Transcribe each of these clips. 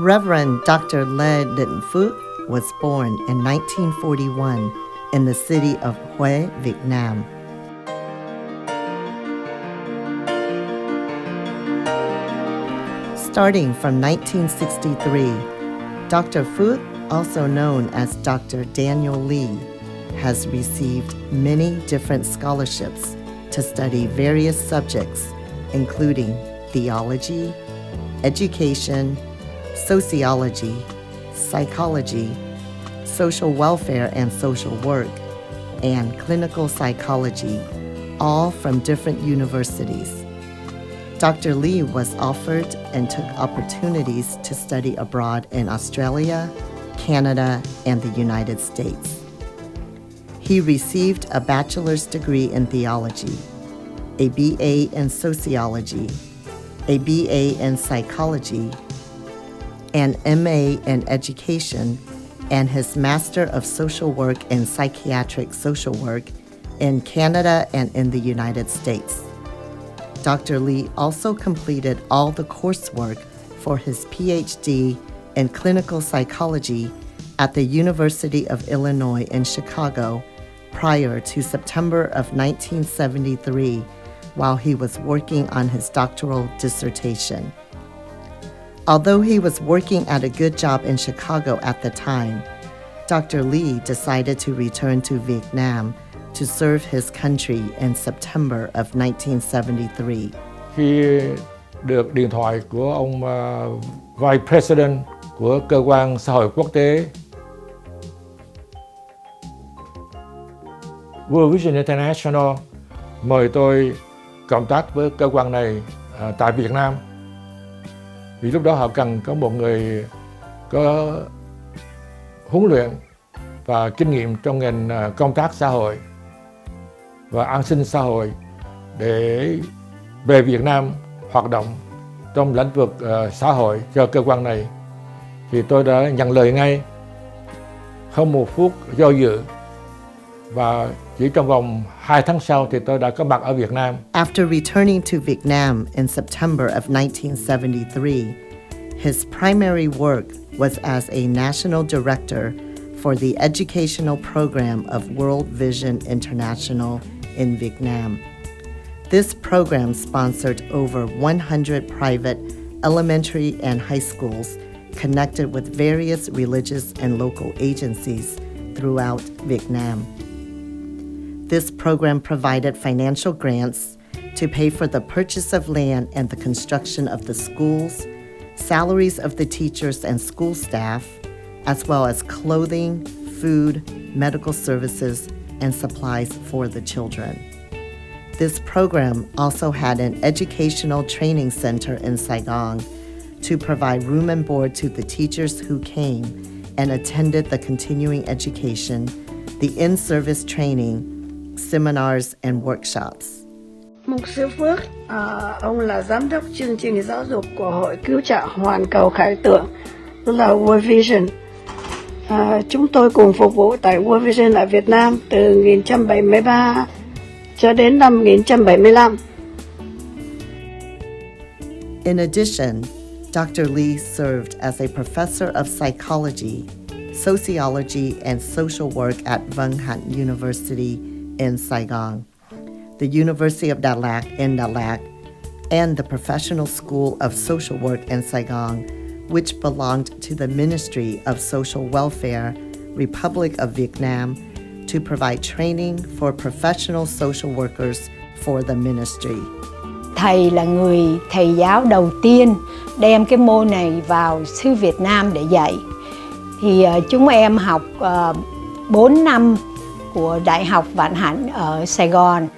Reverend Dr. Dinh Phuoc was born in 1941 in the city of Huế, Vietnam. Starting from 1963, Dr. Phuoc, also known as Dr. Daniel Lee, has received many different scholarships to study various subjects, including theology, education, sociology, psychology, social welfare and social work, and clinical psychology, all from different universities. Dr. Lee was offered and took opportunities to study abroad in Australia, Canada, and the United States. He received a bachelor's degree in theology, a BA in sociology, a BA in psychology, an MA in education, and his Master of Social Work in Psychiatric Social Work in Canada and in the United States. Dr. Lee also completed all the coursework for his PhD in clinical psychology at the University of Illinois in Chicago prior to September of 1973 while he was working on his doctoral dissertation. Although he was working at a good job in Chicago at the time, Dr. Lee decided to return to Vietnam to serve his country in September of 1973. Khi được điện thoại của ông Vice President của cơ quan xã hội quốc tế World Vision International mời tôi cộng tác với cơ quan này tại Việt Nam. Vì lúc đó họ cần có một người có huấn luyện và kinh nghiệm trong ngành công tác xã hội và an sinh xã hội để về Việt Nam hoạt động trong lĩnh vực xã hội cho cơ quan này. Thì tôi đã nhận lời ngay, không một phút do dự, và chỉ trong vòng 2 tháng sau thì tôi đã có mặt ở Việt Nam. After returning to Vietnam in September of 1973, his primary work was as a national director for the educational program of World Vision International in Vietnam. This program sponsored over 100 private elementary and high schools connected with various religious and local agencies throughout Vietnam. This program provided financial grants to pay for the purchase of land and the construction of the schools, salaries of the teachers and school staff, as well as clothing, food, medical services, and supplies for the children. This program also had an educational training center in Saigon to provide room and board to the teachers who came and attended the continuing education, the in-service training, seminars, and workshops. Mục sư Phước, ông là giám đốc chương trình giáo dục của Hội Cứu trợ Hoàn cầu Khải tượng, tức là World Vision. Chúng tôi cùng phục vụ tại World Vision ở Việt Nam từ 1973 cho đến năm 1975. In addition, Dr. Lee served as a professor of psychology, sociology, and social work at Vân Hạnh University in Saigon, the University of Đà Lạt in Đà Lạt, and the Professional School of Social Work in Saigon, which belonged to the Ministry of Social Welfare, Republic of Vietnam, to provide training for professional social workers for the ministry. Thầy là người thầy giáo đầu tiên đem cái môn này vào xứ Việt Nam để dạy. Thì chúng em học 4 năm của Đại học Vạn Hạnh ở Sài Gòn.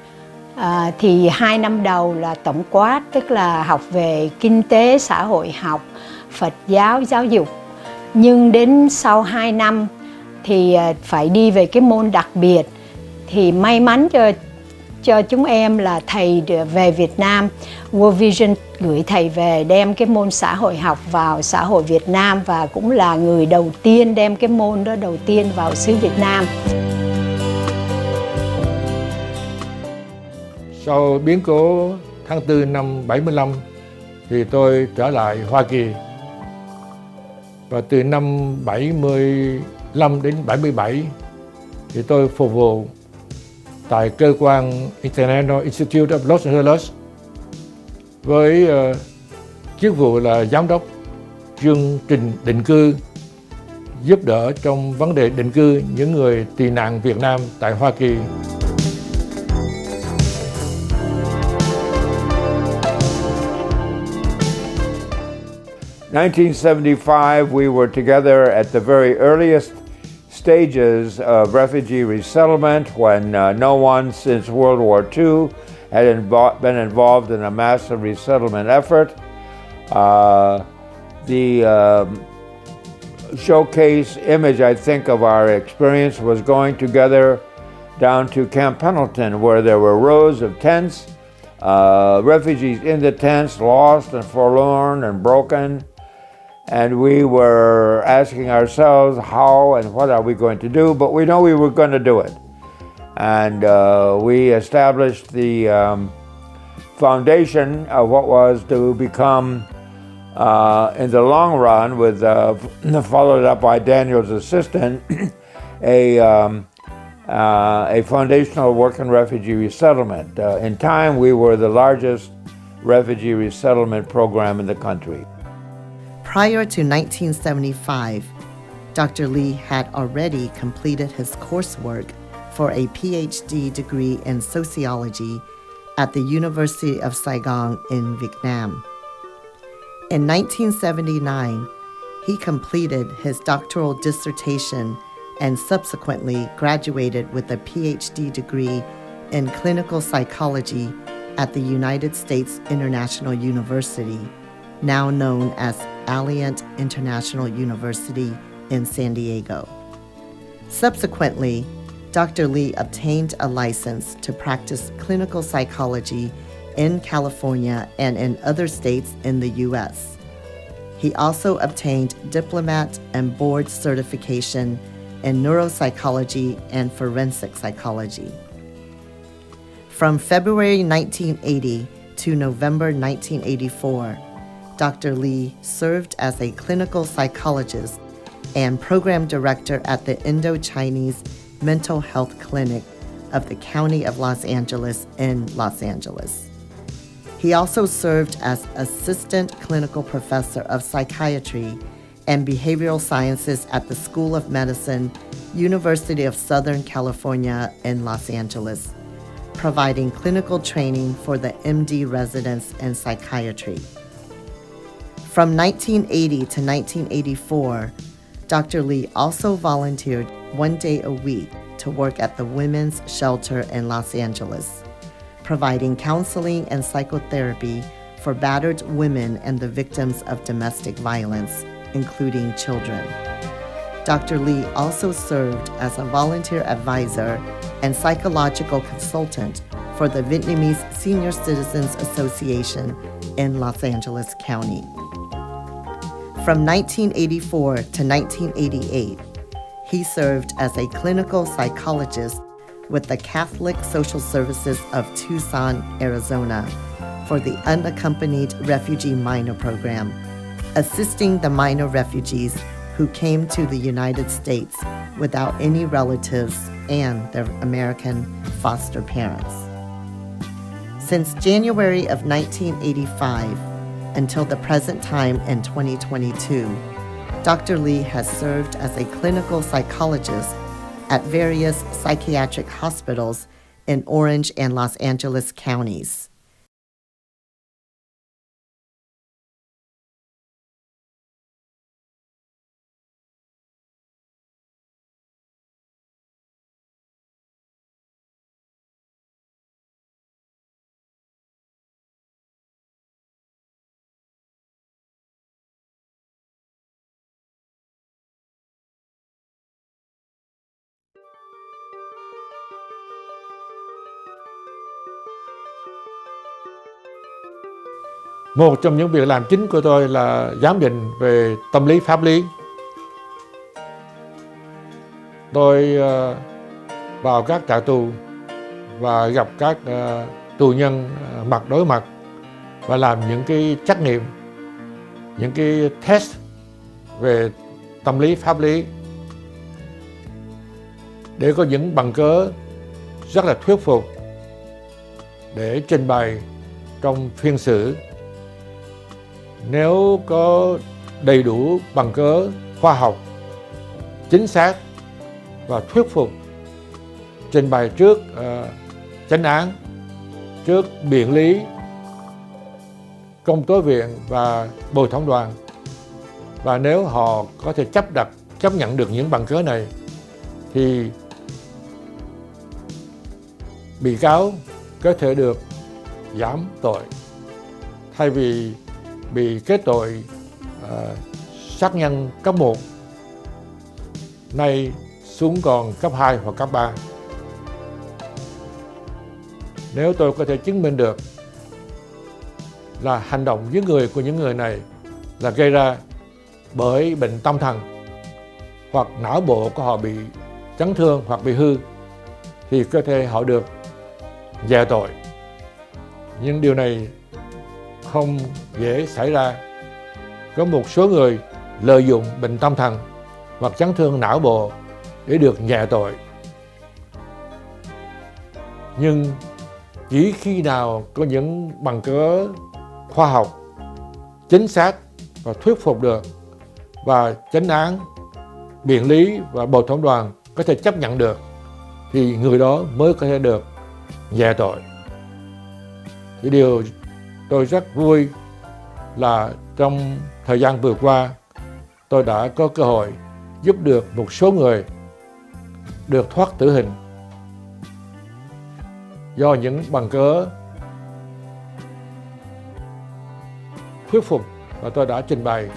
Thì 2 năm đầu là tổng quát, tức là học về kinh tế, xã hội học, Phật giáo, giáo dục. Nhưng đến sau 2 năm thì phải đi về cái môn đặc biệt. Thì may mắn cho chúng em là thầy về Việt Nam, World Vision gửi thầy về đem cái môn xã hội học vào xã hội Việt Nam, và cũng là người đầu tiên đem cái môn đó đầu tiên vào xứ Việt Nam. Sau biến cố tháng 4 năm 75 thì tôi trở lại Hoa Kỳ Và từ năm 75 đến 77 thì tôi phục vụ tại cơ quan International Institute of Los Angeles với chức vụ là giám đốc chương trình định cư, giúp đỡ trong vấn đề định cư những người tị nạn Việt Nam tại Hoa Kỳ. In 1975, we were together at the very earliest stages of refugee resettlement when no one since World War II had been involved in a massive resettlement effort. The showcase image, I think, of our experience was going together down to Camp Pendleton, where there were rows of tents, refugees in the tents, lost and forlorn and broken. And we were asking ourselves how and what are we going to do, but we know we were going to do it. And we established the foundation of what was to become, in the long run, with followed up by Daniel's assistant, a foundational work and refugee resettlement. In time, we were the largest refugee resettlement program in the country. Prior to 1975, Dr. Lee had already completed his coursework for a PhD degree in sociology at the University of Saigon in Vietnam. In 1979, he completed his doctoral dissertation and subsequently graduated with a PhD degree in clinical psychology at the United States International University, now known as Alliant International University in San Diego. Subsequently, Dr. Lee obtained a license to practice clinical psychology in California and in other states in the U.S. He also obtained diplomat and board certification in neuropsychology and forensic psychology. From February 1980 to November 1984, Dr. Lee served as a clinical psychologist and program director at the Indo-Chinese Mental Health Clinic of the County of Los Angeles in Los Angeles. He also served as assistant clinical professor of psychiatry and behavioral sciences at the School of Medicine, University of Southern California in Los Angeles, providing clinical training for the MD residents in psychiatry. From 1980 to 1984, Dr. Lee also volunteered 1 day a week to work at the Women's Shelter in Los Angeles, providing counseling and psychotherapy for battered women and the victims of domestic violence, including children. Dr. Lee also served as a volunteer advisor and psychological consultant for the Vietnamese Senior Citizens Association in Los Angeles County. From 1984 to 1988, he served as a clinical psychologist with the Catholic Social Services of Tucson, Arizona, for the Unaccompanied Refugee Minor Program, assisting the minor refugees who came to the United States without any relatives and their American foster parents. Since January of 1985 until the present time in 2022, Dr. Lee has served as a clinical psychologist at various psychiatric hospitals in Orange and Los Angeles counties. Một trong những việc làm chính của tôi là giám định về tâm lý pháp lý. Tôi vào các trại tù và gặp các tù nhân mặt đối mặt và làm những cái trắc nghiệm, những cái test về tâm lý, pháp lý để có những bằng cớ rất là thuyết phục để trình bày trong phiên xử. Nếu có đầy đủ bằng cớ khoa học, chính xác và thuyết phục trình bày trước chánh án, trước biện lý, công tố viện và bồi thẩm đoàn, và nếu họ có thể chấp nhận được những bằng cớ này thì bị cáo có thể được giảm tội, thay vì bị kết tội sát nhân cấp 1 nay xuống còn cấp 2 hoặc cấp 3. Nếu tôi có thể chứng minh được là hành động giết người của những người này là gây ra bởi bệnh tâm thần hoặc não bộ của họ bị chấn thương hoặc bị hư, thì có thể họ được nhẹ tội. Nhưng điều này không dễ xảy ra. Có một số người lợi dụng bệnh tâm thần hoặc chấn thương não bộ để được nhẹ tội. Nhưng chỉ khi nào có những bằng cớ khoa học, chính xác và thuyết phục được, và chánh án, biện lý và bồi thẩm đoàn có thể chấp nhận được, thì người đó mới có thể được nhẹ tội. Cái điều tôi rất vui là trong thời gian vừa qua, tôi đã có cơ hội giúp được một số người được thoát tử hình do những bằng cớ thuyết phục và tôi đã trình bày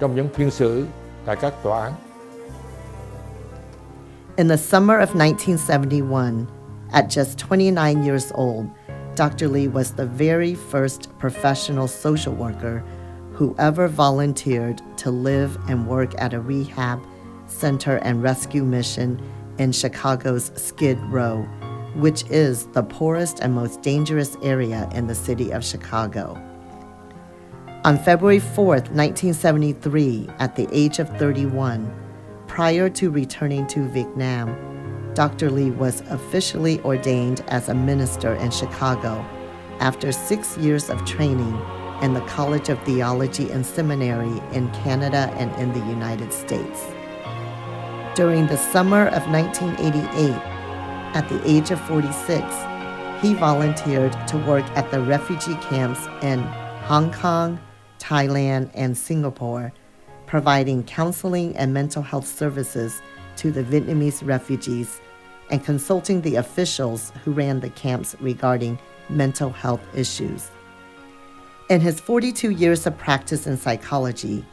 trong những phiên xử tại các tòa án. In the summer of 1971, at just 29 years old, Dr. Lee was the very first professional social worker who ever volunteered to live and work at a rehab center and rescue mission in Chicago's Skid Row, which is the poorest and most dangerous area in the city of Chicago. On February 4th, 1973, at the age of 31, prior to returning to Vietnam, Dr. Lee was officially ordained as a minister in Chicago after 6 years of training in the College of Theology and Seminary in Canada and in the United States. During the summer of 1988, at the age of 46, he volunteered to work at the refugee camps in Hong Kong, Thailand, and Singapore, providing counseling and mental health services to the Vietnamese refugees and consulting the officials who ran the camps regarding mental health issues. In his 42 years of practice in psychology,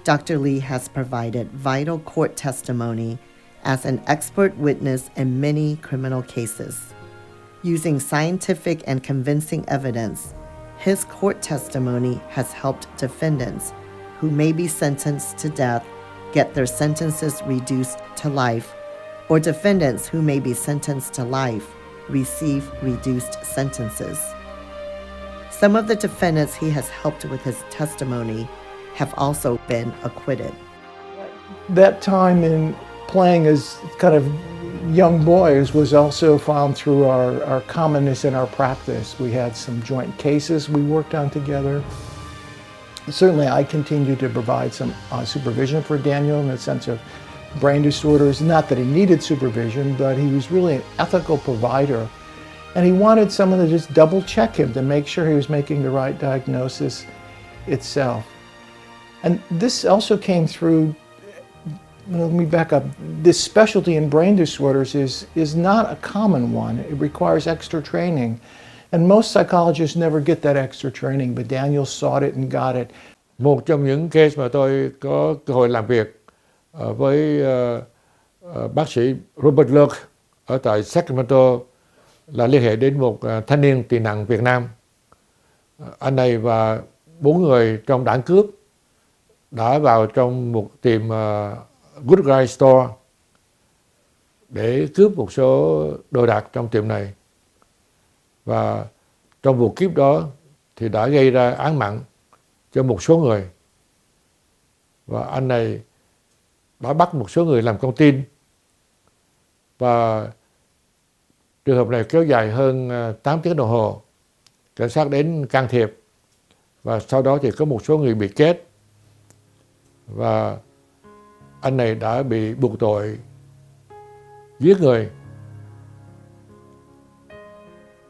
Dr. Lee has provided vital court testimony as an expert witness in many criminal cases. Using scientific and convincing evidence, his court testimony has helped defendants who may be sentenced to death get their sentences reduced to life, or defendants who may be sentenced to life receive reduced sentences. Some of the defendants he has helped with his testimony have also been acquitted. That time in playing as kind of young boys was also found through our commonness in our practice. We had some joint cases we worked on together. Certainly I continued to provide some supervision for Daniel in the sense of brain disorders. Not that he needed supervision, but he was really an ethical provider. And he wanted someone to just double check him to make sure he was making the right diagnosis itself. And this also came through, let me back up, this specialty in brain disorders is not a common one. It requires extra training. And most psychologists never get that extra training, but Daniel sought it and got it. Một trong những case mà tôi có cơ hội làm việc với bác sĩ Robert Lurk ở tại Sacramento là liên hệ đến một thanh niên tị nạn Việt Nam. Anh này và 4 người trong đảng cướp đã vào trong một tiệm Good Guy Store để cướp một số đồ đạc trong tiệm này. Và trong vụ cướp đó thì đã gây ra án mạng cho một số người. và anh này đã bắt một số người làm con tin, và trường hợp này kéo dài hơn 8 tiếng đồng hồ. Cảnh sát đến can thiệp và sau đó thì có một số người bị chết, và anh này đã bị buộc tội giết người.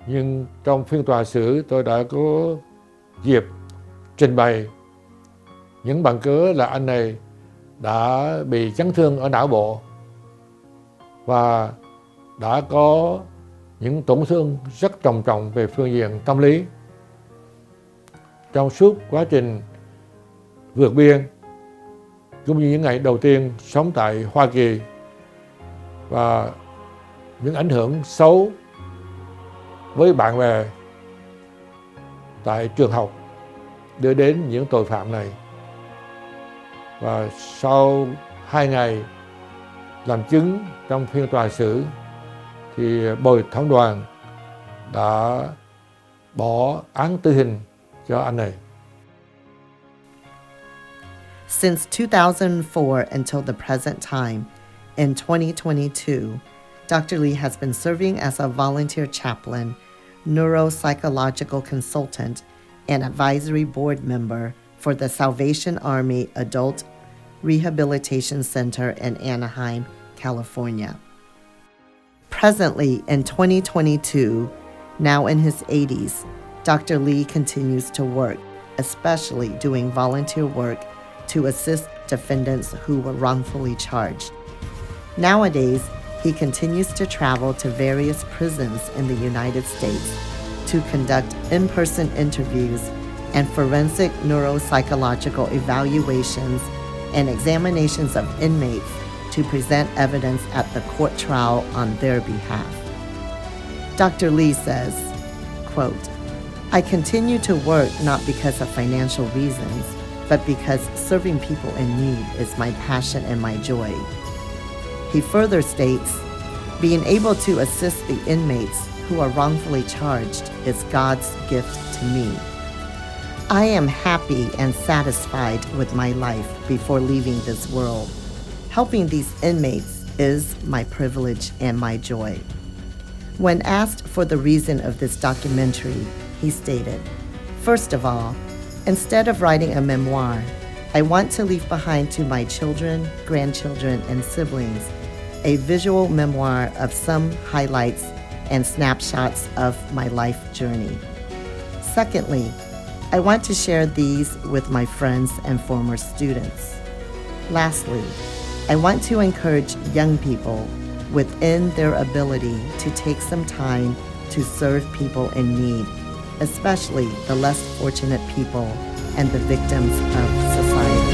Nhưng trong phiên tòa xử, tôi đã có dịp trình bày những bằng cớ là anh này đã bị chấn thương ở não bộ và đã có những tổn thương rất trầm trọng về phương diện tâm lý. Trong suốt quá trình vượt biên, cũng như những ngày đầu tiên sống tại Hoa Kỳ, và những ảnh hưởng xấu với bạn bè tại trường học đưa đến những tội phạm này. Và sau 2 ngày làm chứng trong phiên tòa xử thì bồi thẩm đoàn đã bỏ án tử hình cho anh này. Since 2004 until the present time, in 2022, Dr. Lee has been serving as a volunteer chaplain, neuropsychological consultant, and advisory board member for the Salvation Army Adult Rehabilitation Center in Anaheim, California. Presently, in 2022, now in his 80s, Dr. Lee continues to work, especially doing volunteer work to assist defendants who were wrongfully charged. Nowadays, he continues to travel to various prisons in the United States to conduct in-person interviews and forensic neuropsychological evaluations and examinations of inmates to present evidence at the court trial on their behalf. Dr. Lee says, quote, "I continue to work not because of financial reasons, but because serving people in need is my passion and my joy." He further states, "Being able to assist the inmates who are wrongfully charged is God's gift to me. I am happy and satisfied with my life before leaving this world. Helping these inmates is my privilege and my joy." When asked for the reason of this documentary, he stated, "First of all, instead of writing a memoir, I want to leave behind to my children, grandchildren, and siblings a visual memoir of some highlights and snapshots of my life journey. Secondly, I want to share these with my friends and former students. Lastly, I want to encourage young people within their ability to take some time to serve people in need, especially the less fortunate people and the victims of society."